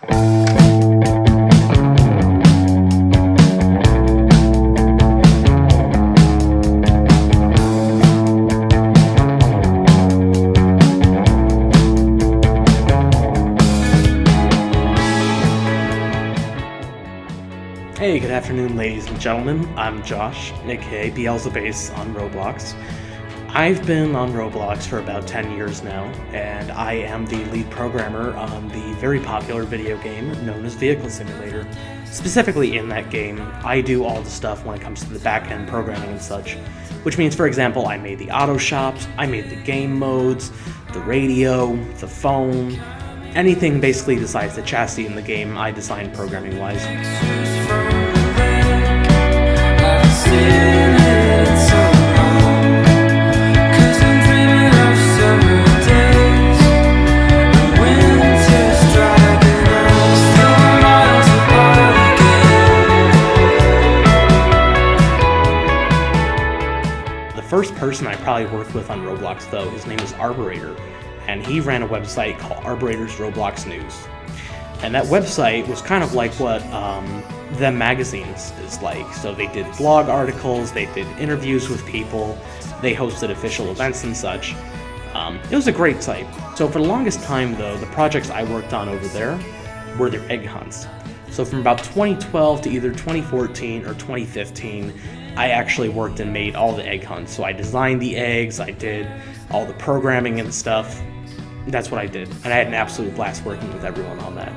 Hey, good afternoon, ladies and gentlemen. I'm Josh, aka Belzebass on Roblox. I've been on Roblox for about 10 years now, and I am the lead programmer on the very popular video game known as Vehicle Simulator. Specifically in that game, I do all the stuff when it comes to the back-end programming and such, which means, for example, I made the auto shops, I made the game modes, the radio, the phone, anything basically besides the chassis in the game I designed programming-wise. The first person I probably worked with on Roblox, though, his name is Arburator, and he ran a website called Arburator's Roblox News. And that website was kind of like what Them Magazines is like. So they did blog articles, they did interviews with people, they hosted official events and such. It was a great site. So for the longest time, though, the projects I worked on over there were their egg hunts. So from about 2012 to either 2014 or 2015, I actually worked and made all the egg hunts. So I designed the eggs, I did all the programming and stuff. That's what I did, and I had an absolute blast working with everyone on that.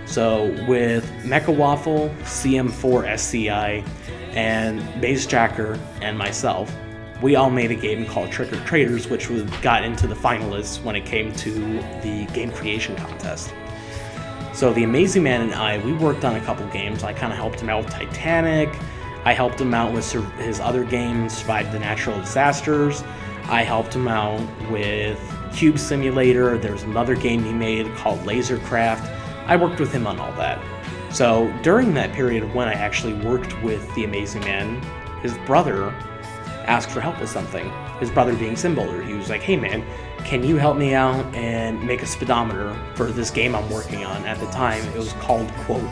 So with Mecha Waffle, CM4 SCI, and Maze Jacker, and myself, we all made a game called Trick or Traders, which got into the finalists when it came to the game creation contest. So the Amazing Man and I, we worked on a couple games. I kind of helped him out with Titanic. I helped him out with his other game, Survive the Natural Disasters. I helped him out with Cube Simulator. There's another game he made called Lasercraft. I worked with him on all that. So during that period of when I actually worked with the Amazing Man, his brother asked for help with something. His brother being SimBuilder. He was like, hey man, can you help me out and make a speedometer for this game I'm working on? At the time, it was called, quote,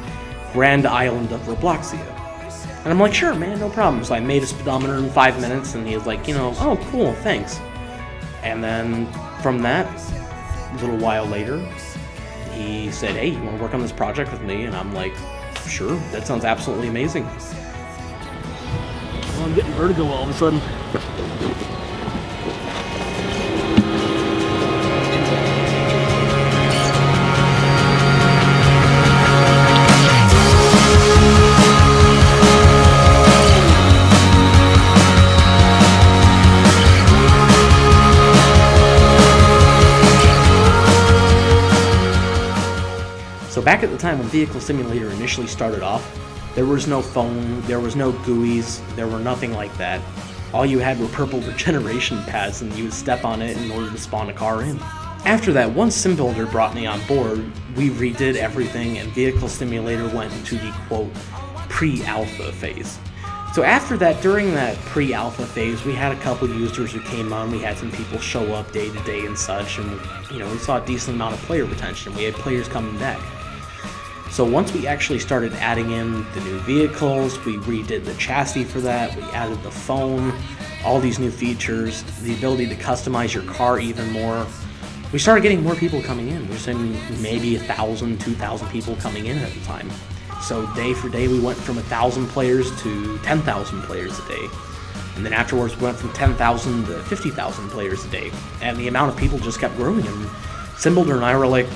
Grand Island of Robloxia. And I'm like, sure man, no problem. So I made a speedometer in 5 minutes, and he was like, oh cool, thanks. And then from that, a little while later, he said, hey, you want to work on this project with me? And I'm like, sure, that sounds absolutely amazing. Well, I'm getting vertigo all of a sudden. So back at the time when Vehicle Simulator initially started off, there was no phone, there was no GUIs, there were nothing like that. All you had were purple regeneration pads, and you would step on it in order to spawn a car in. After that, once SimBuilder brought me on board, we redid everything, and Vehicle Simulator went into the, quote, pre-alpha phase. So after that, during that pre-alpha phase, we had a couple users who came on, we had some people show up day to day and such, and we saw a decent amount of player retention. We had players coming back. So once we actually started adding in the new vehicles, we redid the chassis for that, we added the phone, all these new features, the ability to customize your car even more. We started getting more people coming in. We're seeing maybe 1,000, 2,000 people coming in at the time. So day for day, we went from 1,000 players to 10,000 players a day. And then afterwards, we went from 10,000 to 50,000 players a day. And the amount of people just kept growing. And SimBuilder and I were like,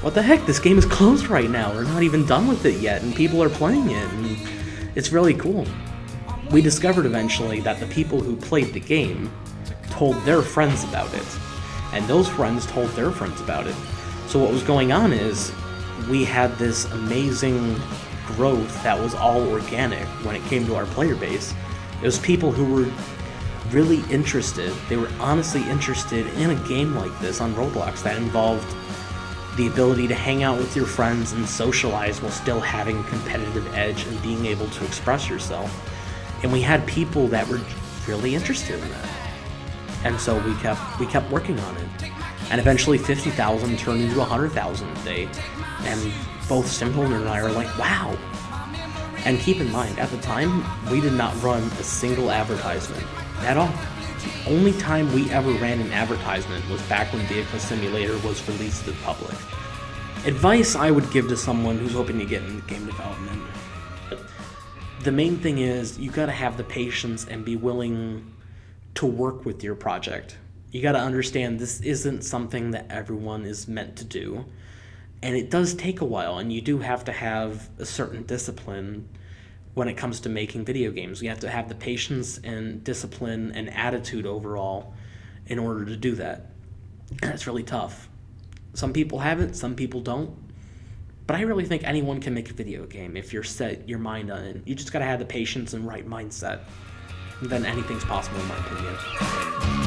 what the heck, this game is closed right now. We're not even done with it yet, and people are playing it, and it's really cool. We discovered eventually that the people who played the game told their friends about it, and those friends told their friends about it. So what was going on is, we had this amazing growth that was all organic when it came to our player base. It was people who were really interested, they were honestly interested in a game like this on Roblox that involved the ability to hang out with your friends and socialize while still having a competitive edge and being able to express yourself. And we had people that were really interested in that. And so we kept working on it. And eventually 50,000 turned into 100,000 a day. And both Simple and I are like, wow. And keep in mind, at the time, we did not run a single advertisement at all. The only time we ever ran an advertisement was back when Vehicle Simulator was released to the public. Advice I would give to someone who's hoping to get into game development. The main thing is you gotta have the patience and be willing to work with your project. You gotta understand this isn't something that everyone is meant to do. And it does take a while, and you do have to have a certain discipline when it comes to making video games. You have to have the patience and discipline and attitude overall in order to do that. And it's really tough. Some people have it, some people don't. But I really think anyone can make a video game if you're set your mind on it. You just gotta have the patience and right mindset. And then anything's possible, in my opinion.